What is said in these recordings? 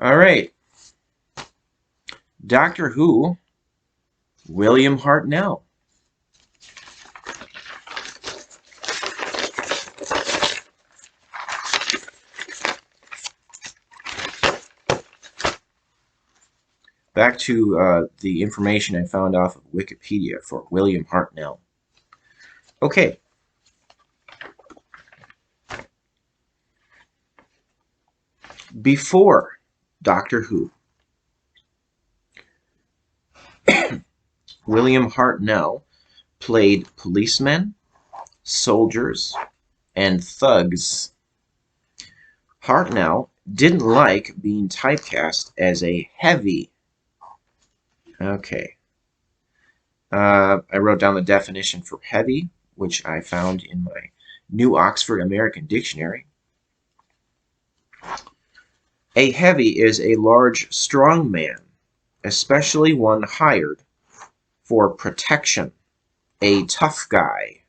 All right. Doctor Who, William Hartnell. Back to the information I found off of Wikipedia for William Hartnell. Okay. Before Doctor Who, William Hartnell played policemen, soldiers, and thugs. Hartnell didn't like being typecast as a heavy. Okay. I wrote down the definition for heavy, which I found in my New Oxford American Dictionary. A heavy is a large, strong man, especially one hired for protection. A tough guy.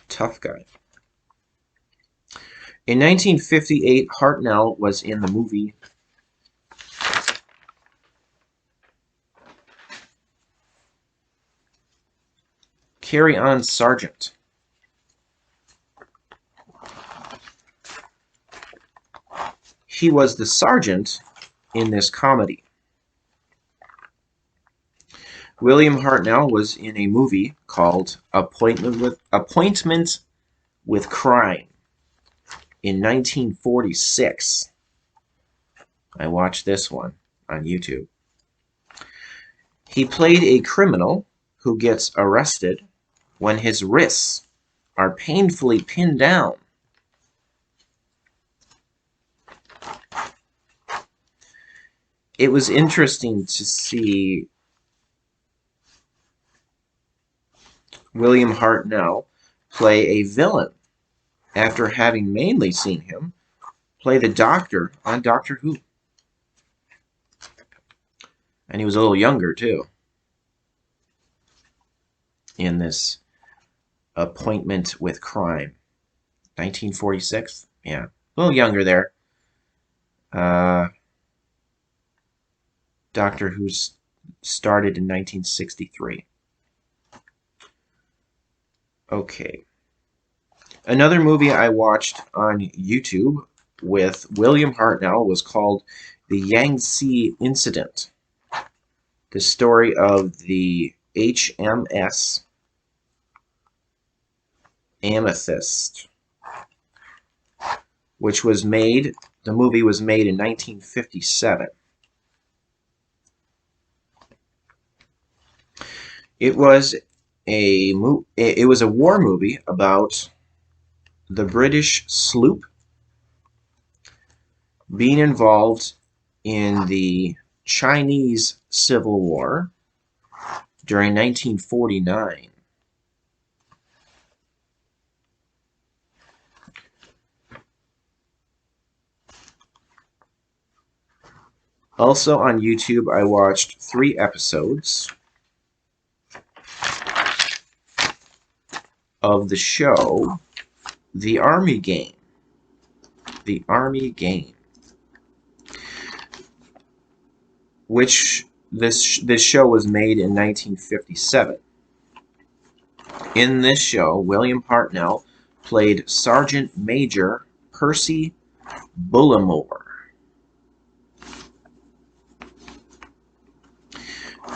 Tough guy. In 1958, Hartnell was in the movie Carry On Sergeant. He was the sergeant in this comedy. William Hartnell was in a movie called Appointment with Crime in 1946. I watched this one on YouTube. He played a criminal who gets arrested when his wrists are painfully pinned down. It was interesting to see William Hartnell play a villain after having mainly seen him play the Doctor on Doctor Who. And he was a little younger, too, in this Appointment with Crime. 1946? Yeah, a little younger there. Doctor Who started in 1963. Okay. Another movie I watched on YouTube with William Hartnell was called The Yangtze Incident. The story of the HMS Amethyst, which was made, the movie was made in 1957. It was a war movie about the British sloop being involved in the Chinese Civil War during 1949. Also on YouTube, I watched 3 episodes of the show The Army Game. The Army Game. Which this show was made in 1957. In this show, William Hartnell played Sergeant Major Percy Bullimore.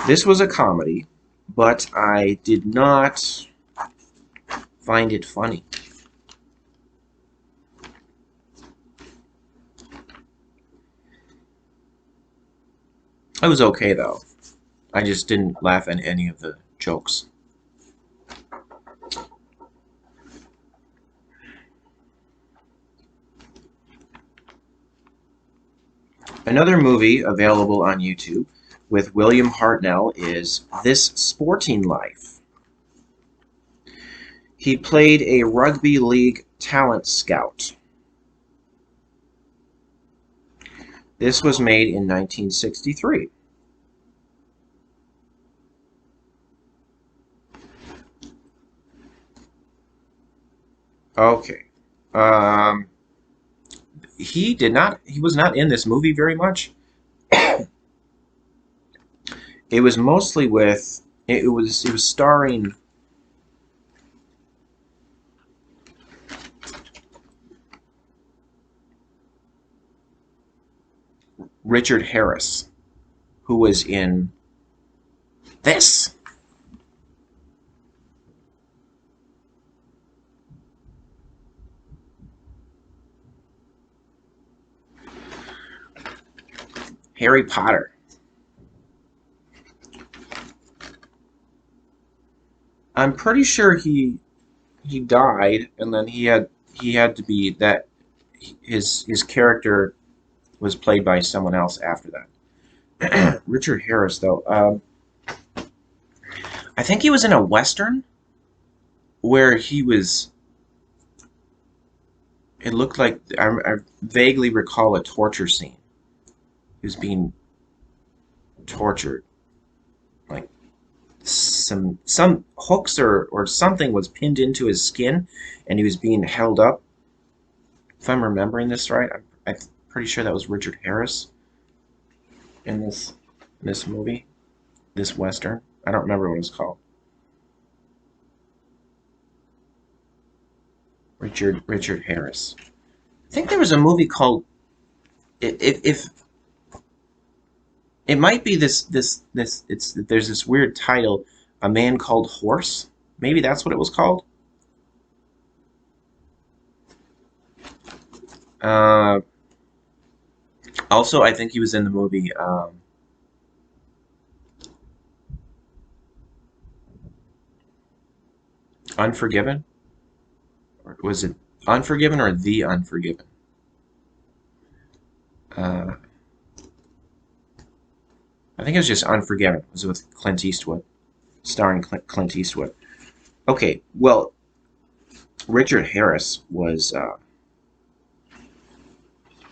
This was a comedy, but I did not find it funny. It was okay, though. I just didn't laugh at any of the jokes. Another movie available on YouTube with William Hartnell is This Sporting Life. He played a rugby league talent scout. This was made in 1963. Okay. Um, he did not. He was not in this movie very much. It was mostly with. It was starring Richard Harris, who was in this. Harry Potter. I'm pretty sure he died, and then he had to be that his character was played by someone else after that. Richard Harris, though, I think he was in a western where he was. It looked like I vaguely recall a torture scene. He was being tortured, like some hooks or something was pinned into his skin, and he was being held up. If I'm remembering this right, I'm pretty sure that was Richard Harris in this movie, this western. I don't remember what it was called. Richard Harris. I think there was a movie called if it might be this it's there's this weird title, A Man Called Horse. Maybe that's what it was called. Uh, Also, I think he was in the movie Unforgiven. Or was it Unforgiven or The Unforgiven? Uh, I think it was just Unforgiven. It was with Clint Eastwood, starring Clint Eastwood. Okay, well, Richard Harris was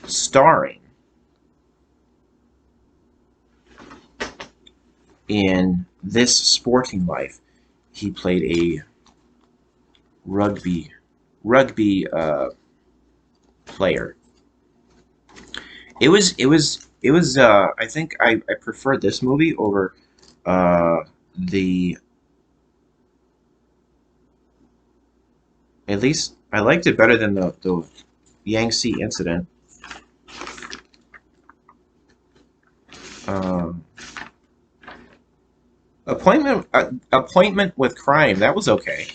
starring in This Sporting Life. He played a rugby rugby player. It was. I think I preferred this movie over uh, the. At least I liked it better than the Yangtze incident. Um, appointment with crime, that was okay,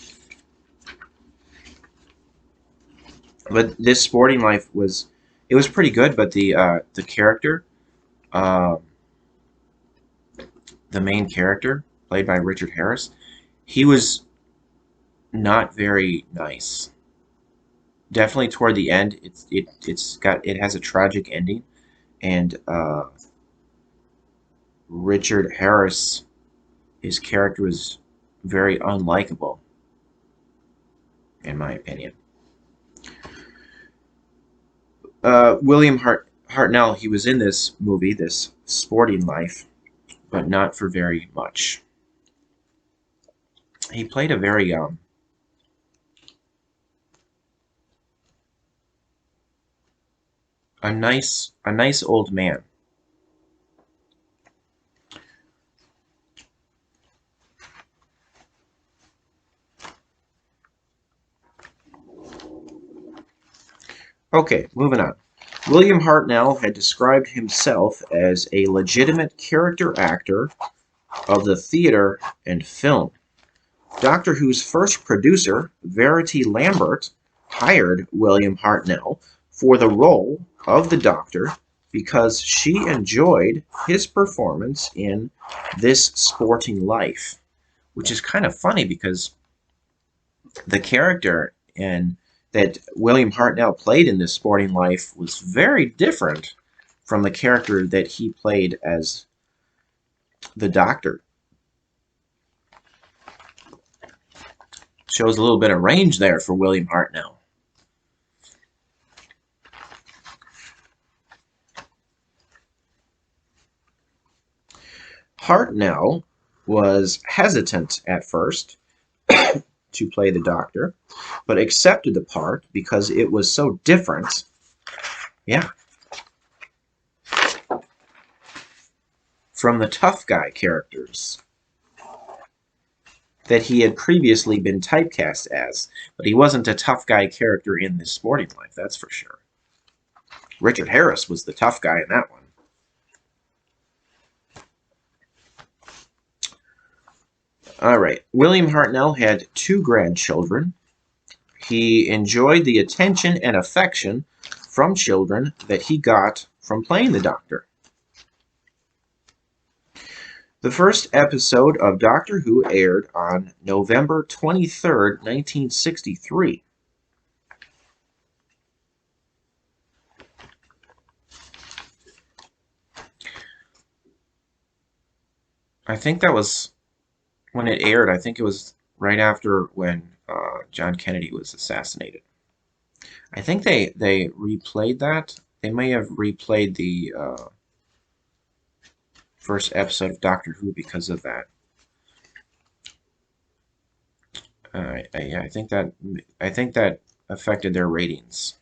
but this Sporting Life was it was pretty good. But the character, uh, the main character played by Richard Harris, he was not very nice. Definitely toward the end, it has a tragic ending, and Richard Harris, his character was very unlikable, in my opinion. William Hartnell, he was in this movie, this Sporting Life, but not for very much. He played a nice old man. Okay, moving on. William Hartnell had described himself as a legitimate character actor of the theater and film. Doctor Who's first producer, Verity Lambert, hired William Hartnell for the role of the Doctor because she enjoyed his performance in This Sporting Life, which is kind of funny because the character in that William Hartnell played in This Sporting Life was very different from the character that he played as the Doctor. Shows a little bit of range there for William Hartnell. Hartnell was hesitant at first to play the Doctor, but accepted the part because it was so different. Yeah. From the tough guy characters that he had previously been typecast as. But he wasn't a tough guy character in This Sporting Life, that's for sure. Richard Harris was the tough guy in that one. All right. William Hartnell had 2 grandchildren. He enjoyed the attention and affection from children that he got from playing the Doctor. The first episode of Doctor Who aired on November 23rd, 1963. I think that was when it aired. I think it was right after when John Kennedy was assassinated. I think they replayed that. They may have replayed the first episode of Doctor Who because of that. Yeah, I think that affected their ratings.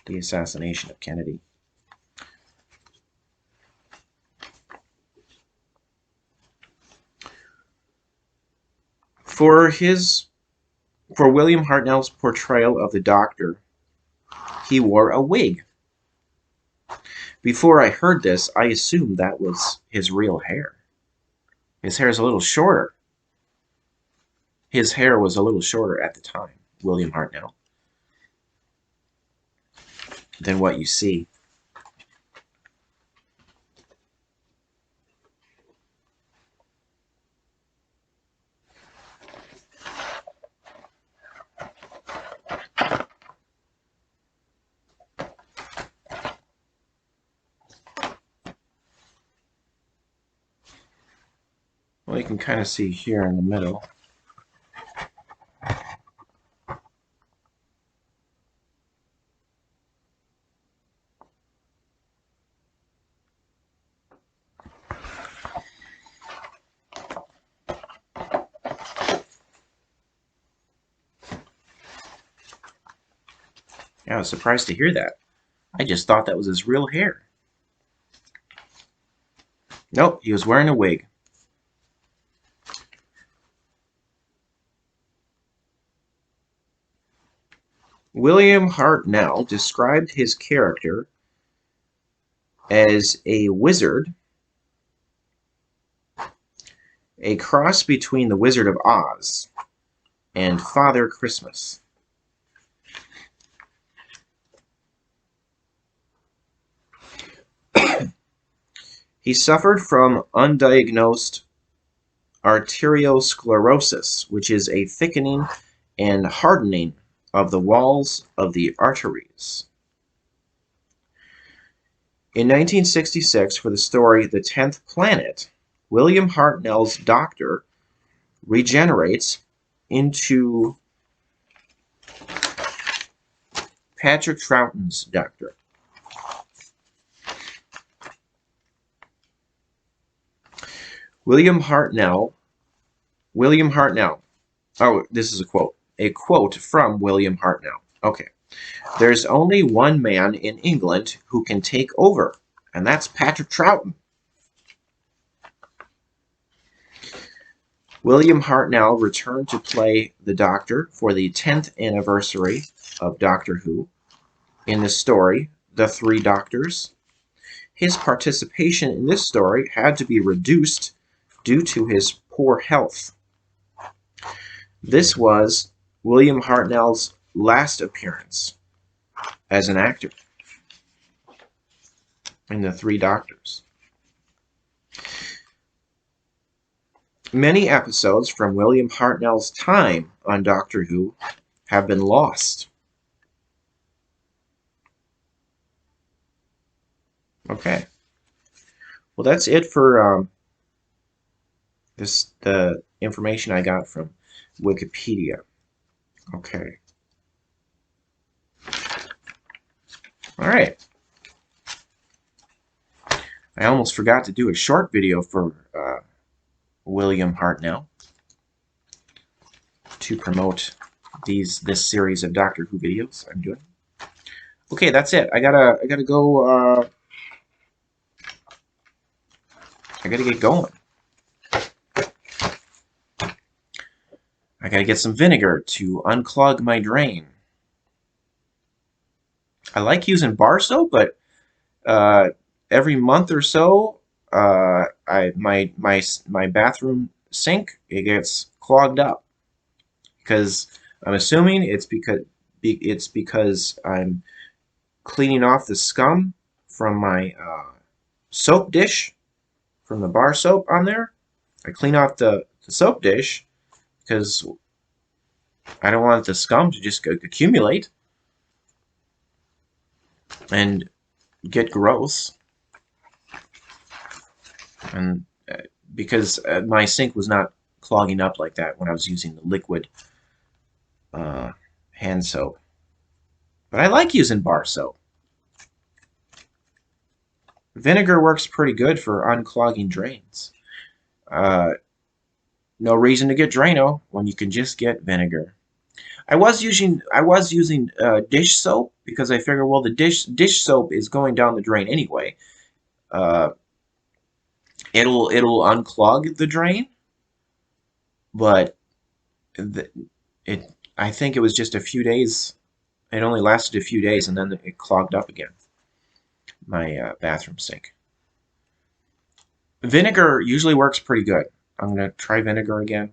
The assassination of Kennedy. For William Hartnell's portrayal of the Doctor, he wore a wig. Before I heard this, I assumed that was his real hair. His hair is a little shorter. His hair was a little shorter at the time, William Hartnell, than what you see. Well, you can kind of see here in the middle. Yeah, I was surprised to hear that. I just thought that was his real hair. Nope, he was wearing a wig. William Hartnell described his character as a wizard, a cross between the Wizard of Oz and Father Christmas. He suffered from undiagnosed arteriosclerosis, which is a thickening and hardening of the walls of the arteries. In 1966, for the story The 10th Planet, William Hartnell's Doctor regenerates into Patrick Troughton's Doctor. William Hartnell. Oh, this is a quote. A quote from William Hartnell. Okay. There's only one man in England who can take over, and that's Patrick Troughton. William Hartnell returned to play the Doctor for the 10th anniversary of Doctor Who. In the story, The Three Doctors, his participation in this story had to be reduced due to his poor health. This was William Hartnell's last appearance as an actor in The Three Doctors. Many episodes from William Hartnell's time on Doctor Who have been lost. Okay. Well, that's it for the information I got from Wikipedia. Okay. All right. I almost forgot to do a short video for William Hartnell. to promote this series of Doctor Who videos I'm doing. Okay, that's it. I gotta go. I gotta get going. I gotta get some vinegar to unclog my drain. I like using bar soap, but every month or so, my bathroom sink, it gets clogged up because I'm assuming it's because I'm cleaning off the scum from my soap dish from the bar soap on there. I clean off the soap dish because I don't want the scum to just accumulate and get gross. And because my sink was not clogging up like that when I was using the liquid hand soap. But I like using bar soap. Vinegar works pretty good for unclogging drains. No reason to get Drano when you can just get vinegar. I was using dish soap because I figured, well, the dish soap is going down the drain anyway. It'll unclog the drain, but I think it was just a few days. It only lasted a few days, and then it clogged up again. My bathroom sink. Vinegar usually works pretty good. I'm gonna try vinegar again.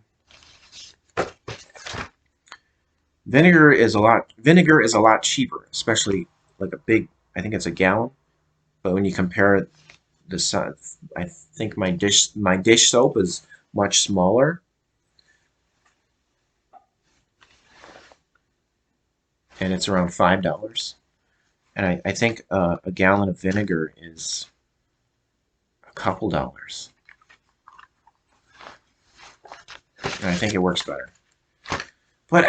Vinegar is a lot cheaper, especially like a big. I think it's a gallon. But when you compare I think my dish soap is much smaller, and it's around $5. And I think a gallon of vinegar is a couple dollars. And I think it works better. But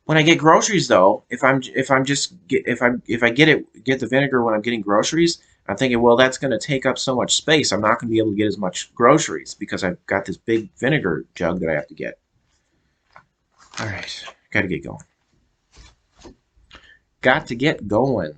when I get groceries though, if I get the vinegar when I'm getting groceries, I'm thinking, well, that's going to take up so much space. I'm not going to be able to get as much groceries because I've got this big vinegar jug that I have to get. All right, got to get going. Got to get going.